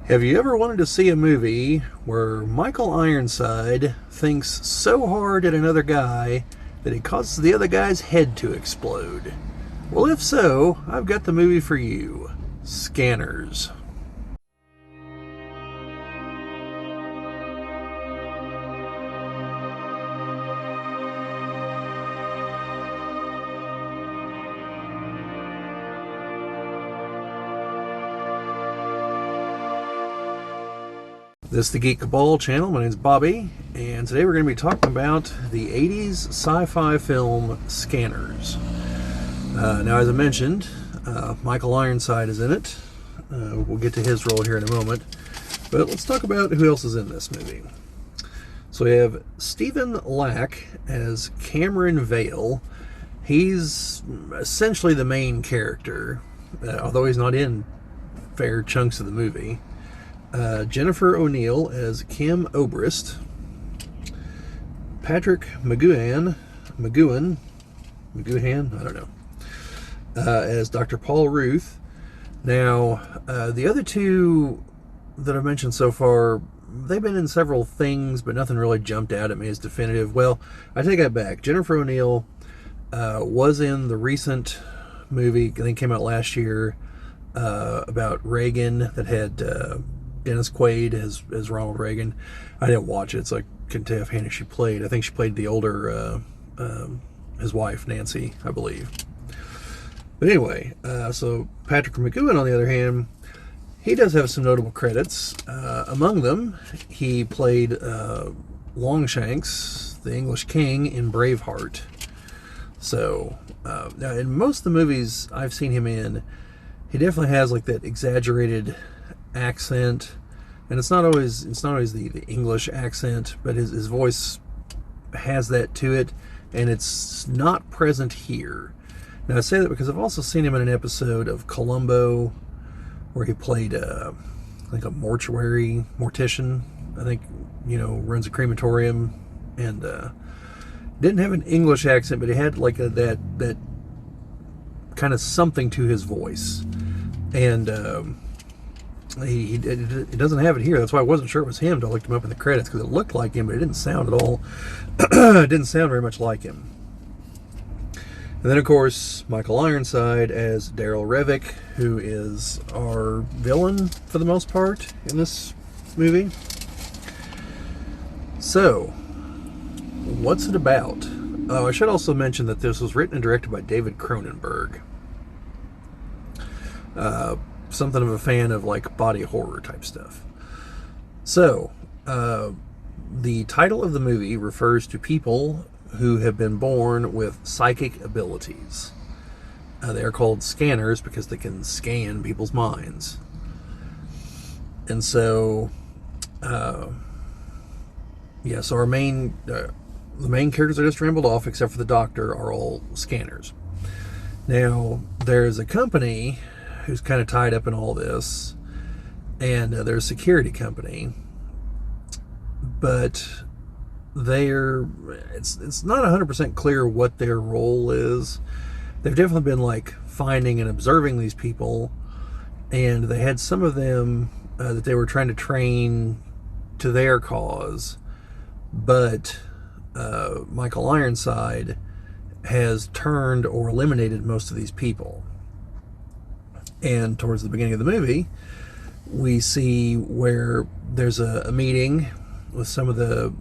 Have you ever wanted to see a movie where Michael Ironside thinks so hard at another guy that he causes the other guy's head to explode? Well, if so, I've got the movie for you. Scanners. This is the Geek Cabal channel. My name is Bobbie, and today we're going to be talking about the 80s sci-fi film Scanners. Now, as I mentioned, Michael Ironside is in it. We'll get to his role here in a moment. But let's talk about who else is in this movie. So we have Stephen Lack as Cameron Vale. He's essentially the main character, although he's not in fair chunks of the movie. Jennifer O'Neill as Kim Obrist. Patrick McGoohan, I don't know, as Dr. Paul Ruth. Now, the other two that I've mentioned so far, they've been in several things, but nothing really jumped out at me as definitive. Well, I take that back. Jennifer O'Neill was in the recent movie, I think came out last year, about Reagan, that had Dennis Quaid as Ronald Reagan. I didn't watch it, so I couldn't tell you offhand who she played. I think she played the older, his wife, Nancy, I believe. But anyway, so Patrick McGoohan, on the other hand, he does have some notable credits. Among them, he played Longshanks, the English king, in Braveheart. So, now in most of the movies I've seen him in, he definitely has like that exaggerated accent, and it's not always the English accent, but his voice has that to it, and it's not present here. Now I say that because I've also seen him in an episode of Columbo where he played I think a mortician, I think, runs a crematorium, and didn't have an English accent, but he had like that kind of something to his voice, and he doesn't have it here. That's why I wasn't sure it was him until I looked him up in the credits, because it looked like him, but it didn't sound at all. It didn't sound very much like him. And then, of course, Michael Ironside as Daryl Revick, who is our villain for the most part in this movie. So, what's it about? I should also mention that this was written and directed by David Cronenberg. Something of a fan of like body horror type stuff. So, the title of the movie refers to people who have been born with psychic abilities. They are called scanners because they can scan people's minds. And so, so our the main characters I just rambled off, except for the doctor, are all scanners. Now, there's a company who's kind of tied up in all this, and they're a security company, but it's not 100% clear what their role is. They've definitely been like finding and observing these people, and they had some of them that they were trying to train to their cause, but Michael Ironside has turned or eliminated most of these people. And towards the beginning of the movie, we see where there's a meeting with some of the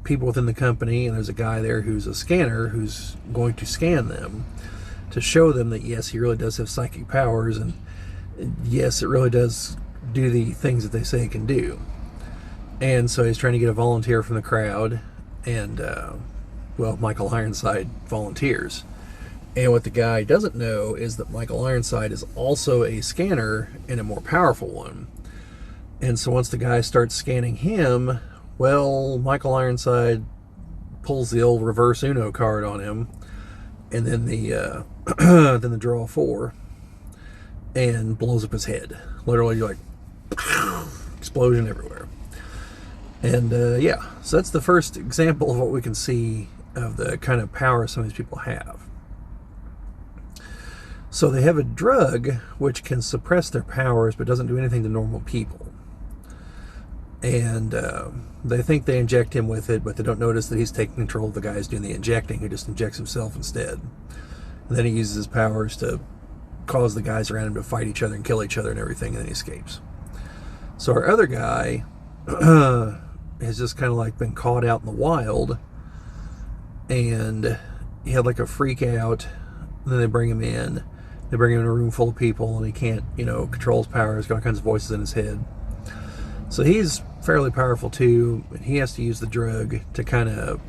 people within the company, and there's a guy there who's a scanner who's going to scan them to show them that, yes, he really does have psychic powers, and yes, it really does do the things that they say it can do. And so he's trying to get a volunteer from the crowd, and, Michael Ironside volunteers. And what the guy doesn't know is that Michael Ironside is also a scanner, and a more powerful one. And so once the guy starts scanning him, Michael Ironside pulls the old reverse Uno card on him, and then the draw 4, and blows up his head. Literally, like, explosion everywhere. And so that's the first example of what we can see of the kind of power some of these people have. So they have a drug which can suppress their powers but doesn't do anything to normal people. And they think they inject him with it, but they don't notice that he's taking control of the guy who's doing the injecting, who just injects himself instead. And then he uses his powers to cause the guys around him to fight each other and kill each other and everything, and then he escapes. So our other guy has just kind of like been caught out in the wild, and he had like a freak out. And then they bring him in. They bring him in a room full of people, and he can't, control his powers. He's got all kinds of voices in his head. So he's fairly powerful too, and he has to use the drug to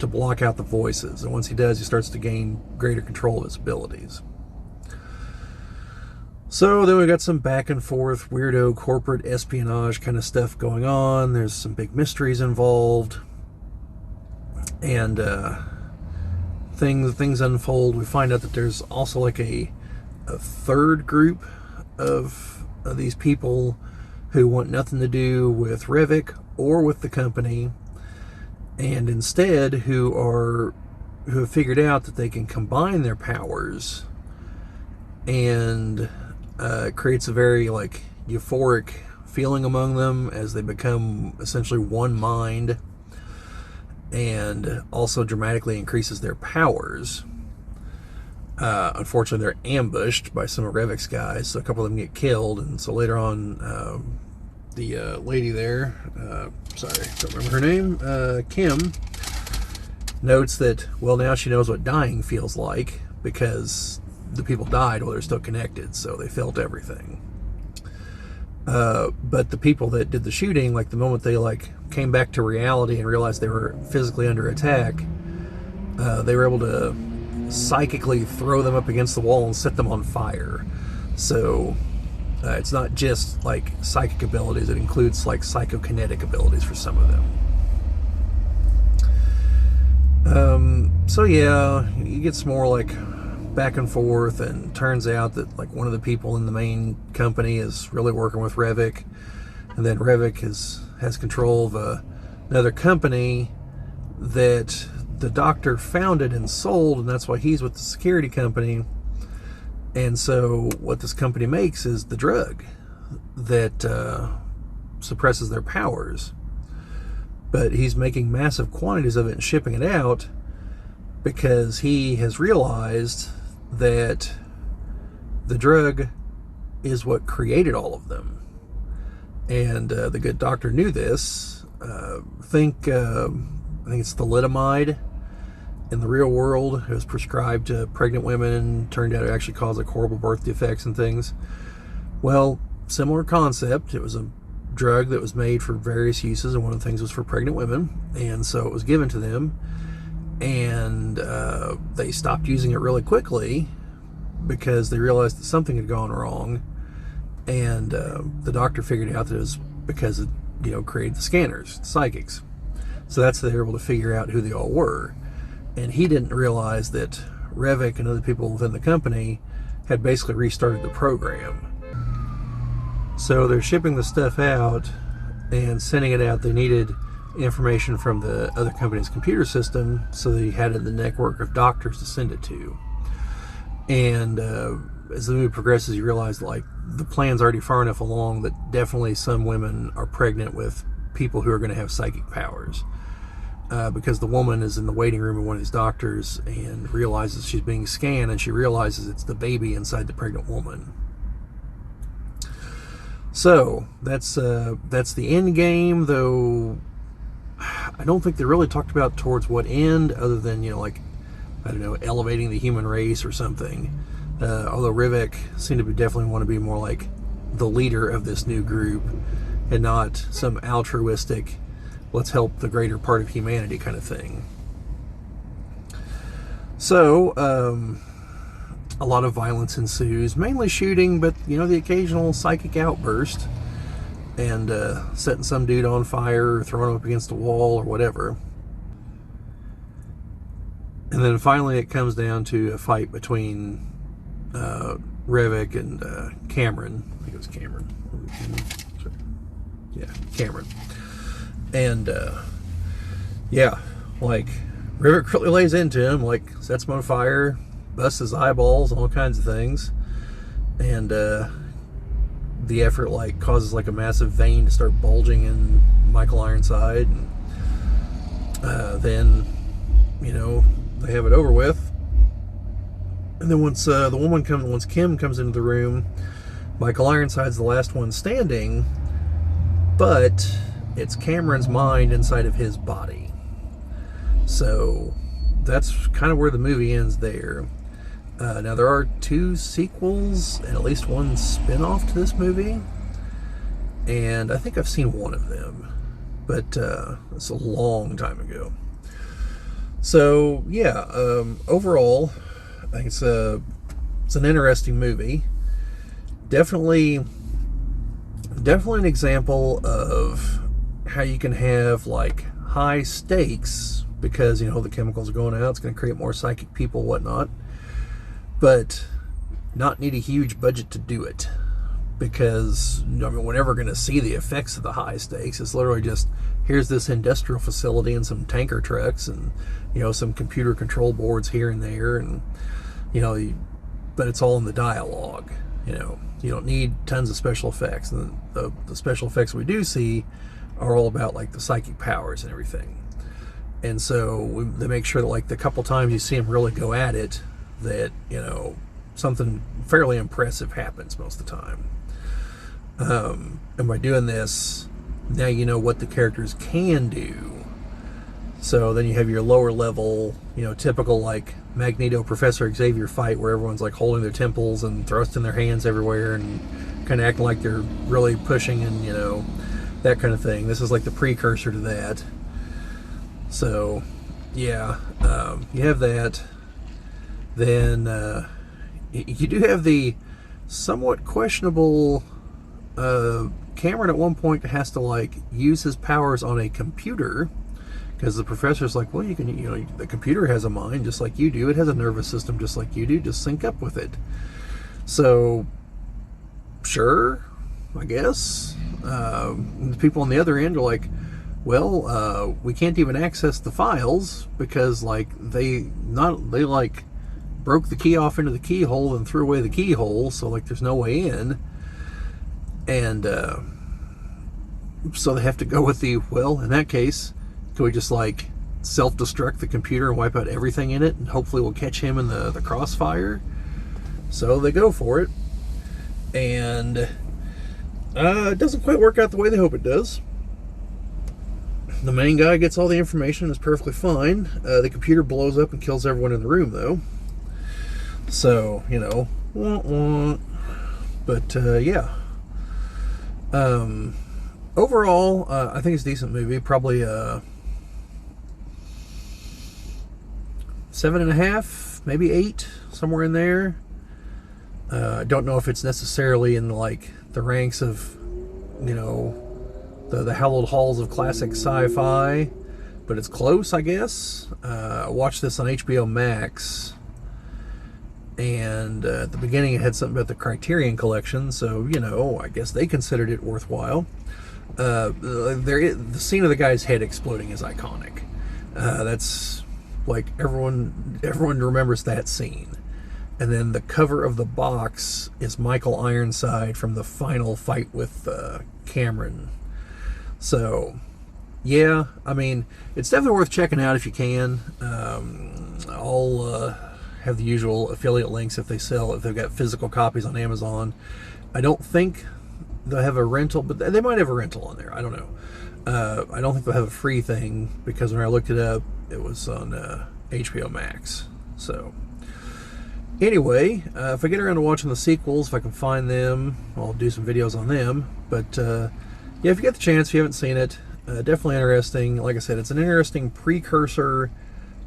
block out the voices. And once he does, he starts to gain greater control of his abilities. So then we got some back and forth weirdo corporate espionage kind of stuff going on. There's some big mysteries involved, and things unfold. We find out that there's also like a third group of these people who want nothing to do with Revok or with the company, and instead who have figured out that they can combine their powers, and it creates a very like euphoric feeling among them as they become essentially one mind, and also dramatically increases their powers. Unfortunately, they're ambushed by some of Revok's guys, so a couple of them get killed, and so later on, the lady there, sorry, don't remember her name, Kim, notes that, well, now she knows what dying feels like, because the people died while they're still connected, so they felt everything. But the people that did the shooting, like the moment they came back to reality and realized they were physically under attack, they were able to psychically throw them up against the wall and set them on fire. So it's not just like psychic abilities, it includes like psychokinetic abilities for some of them. So yeah, you get some more like back and forth, and turns out that like one of the people in the main company is really working with Revok, and then Revok has control of another company that the doctor founded and sold, and that's why he's with the security company. And so what this company makes is the drug that suppresses their powers, but he's making massive quantities of it and shipping it out because he has realized that the drug is what created all of them. And the good doctor knew this. I think it's thalidomide in the real world. It was prescribed to pregnant women and turned out to actually cause like horrible birth defects and things. Well, similar concept. It was a drug that was made for various uses, and one of the things was for pregnant women, and so it was given to them, and they stopped using it really quickly because they realized that something had gone wrong, and the doctor figured out that it was because it created the scanners, the psychics. So that's how they were able to figure out who they all were. And he didn't realize that Revok and other people within the company had basically restarted the program. So they're shipping the stuff out and sending it out. They needed information from the other company's computer system, so they had the network of doctors to send it to. And as the movie progresses, you realize like the plan's already far enough along that definitely some women are pregnant with people who are going to have psychic powers. Because the woman is in the waiting room of one of these doctors and realizes she's being scanned, and she realizes it's the baby inside the pregnant woman. So that's the end game, though I don't think they really talked about towards what end, other than elevating the human race or something. Although Revok seemed to definitely want to be more like the leader of this new group, and not some altruistic, let's help the greater part of humanity kind of thing. So, a lot of violence ensues, mainly shooting, but, the occasional psychic outburst, and setting some dude on fire, or throwing him up against a wall, or whatever. And then finally it comes down to a fight between Revok and Cameron. I think it was Cameron. Yeah, Cameron. And Revok really lays into him, sets him on fire, busts his eyeballs, all kinds of things, and the effort like causes like a massive vein to start bulging in Michael Ironside, and then they have it over with. And then once Kim comes into the room, Michael Ironside's the last one standing, but it's Cameron's mind inside of his body. So that's kind of where the movie ends there. Now there are 2 sequels and at least 1 spin-off to this movie, and I think I've seen one of them, but it's a long time ago. So yeah, overall, I think it's an interesting movie. Definitely an example of how you can have like high stakes because the chemicals are going out. It's going to create more psychic people, whatnot, but not need a huge budget to do it, because we're never going to see the effects of the high stakes. It's literally just, here's this industrial facility and some tanker trucks and some computer control boards here and there, and but it's all in the dialogue. You don't need tons of special effects, and the special effects we do see are all about like the psychic powers and everything. And so they make sure that like the couple times you see them really go at it, that something fairly impressive happens most of the time. And by doing this, now you know what the characters can do. So then you have your lower level, typical like Magneto Professor Xavier fight, where everyone's like holding their temples and thrusting their hands everywhere and kind of acting like they're really pushing, and that kind of thing. This is like the precursor to that. So yeah, you have that. Then you do have the somewhat questionable Cameron at one point has to like use his powers on a computer, because the professor's like, well, you can, the computer has a mind just like you do. It has a nervous system just like you do. Just sync up with it. So sure, I guess. The people on the other end are like, well, we can't even access the files because like they like broke the key off into the keyhole and threw away the keyhole, so like there's no way in. And so they have to go with the, well, in that case, can we just like self-destruct the computer and wipe out everything in it, and hopefully we'll catch him in the crossfire? So they go for it, and it doesn't quite work out the way they hope it does. The main guy gets all the information, is perfectly fine. The computer blows up and kills everyone in the room, though. So, wah, wah. But yeah. Overall, I think it's a decent movie. Probably 7.5, maybe 8, somewhere in there. I don't know if it's necessarily in like the ranks of, the hallowed halls of classic sci-fi, but it's close, I guess. I watched this on HBO Max, and at the beginning it had something about the Criterion Collection, so I guess they considered it worthwhile. The scene of the guy's head exploding is iconic. That's like everyone remembers that scene. And then the cover of the box is Michael Ironside from the final fight with Cameron. So yeah, I mean, it's definitely worth checking out if you can. I'll have the usual affiliate links if they've got physical copies on Amazon. I don't think they'll have a rental, but they might have a rental on there. I don't know. I don't think they'll have a free thing, because when I looked it up, it was on HBO Max. So anyway, if I get around to watching the sequels, if I can find them, I'll do some videos on them. But yeah, if you get the chance, if you haven't seen it, definitely interesting. Like I said, it's an interesting precursor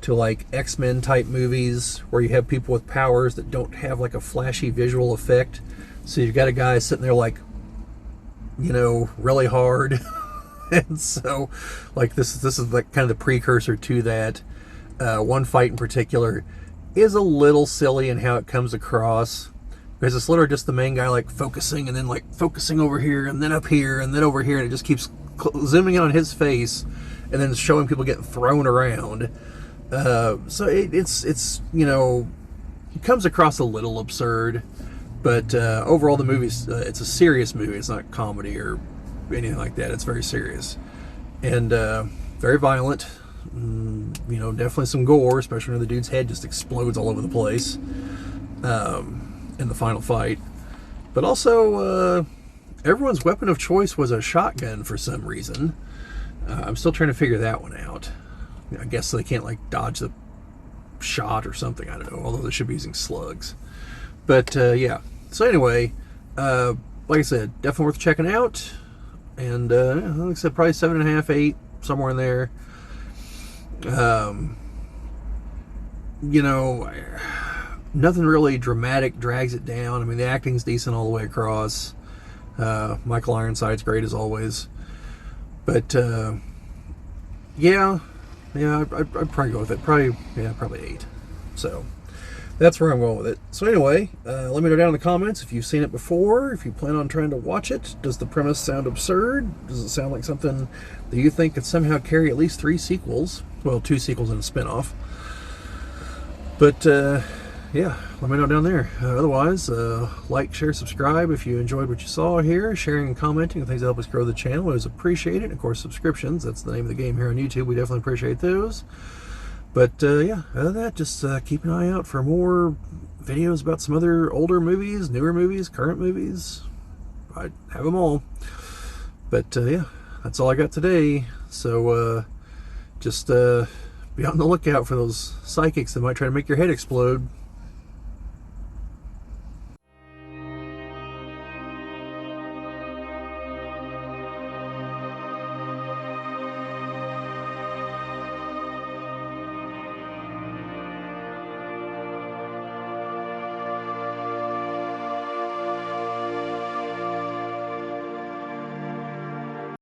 to like X-Men type movies, where you have people with powers that don't have like a flashy visual effect. So you've got a guy sitting there like, really hard. And so like this is like kind of the precursor to that. One fight in particular is a little silly in how it comes across, because it's literally just the main guy like focusing, and then like focusing over here, and then up here, and then over here, and it just keeps zooming in on his face, and then showing people getting thrown around. So it's it comes across a little absurd, But overall, the movie's it's a serious movie. It's not comedy or anything like that. It's very serious and very violent. You know, definitely some gore, especially when the dude's head just explodes all over the place in the final fight. But also, everyone's weapon of choice was a shotgun for some reason. I'm still trying to figure that one out. I guess they can't like dodge the shot or something. I don't know. Although they should be using slugs. But yeah. So anyway, like I said, definitely worth checking out. And like I said, probably 7.5, 8, somewhere in there. You know, nothing really dramatic drags it down. I mean, the acting's decent all the way across. Michael Ironside's great as always. But yeah, I'd probably go with it. Probably 8. So that's where I'm going with it. So anyway, let me know down in the comments if you've seen it before, if you plan on trying to watch it. Does the premise sound absurd? Does it sound like something that you think could somehow carry at least 3 sequels? Well, 2 sequels and a spinoff. But yeah, let me know down there. Otherwise, like, share, subscribe if you enjoyed what you saw here. Sharing and commenting and things that help us grow the channel is appreciated. Of course, subscriptions, that's the name of the game here on YouTube. We definitely appreciate those. But yeah, other than that, just keep an eye out for more videos about some other older movies, newer movies, current movies. I have them all. But yeah, that's all I got today. So just be on the lookout for those psychics that might try to make your head explode.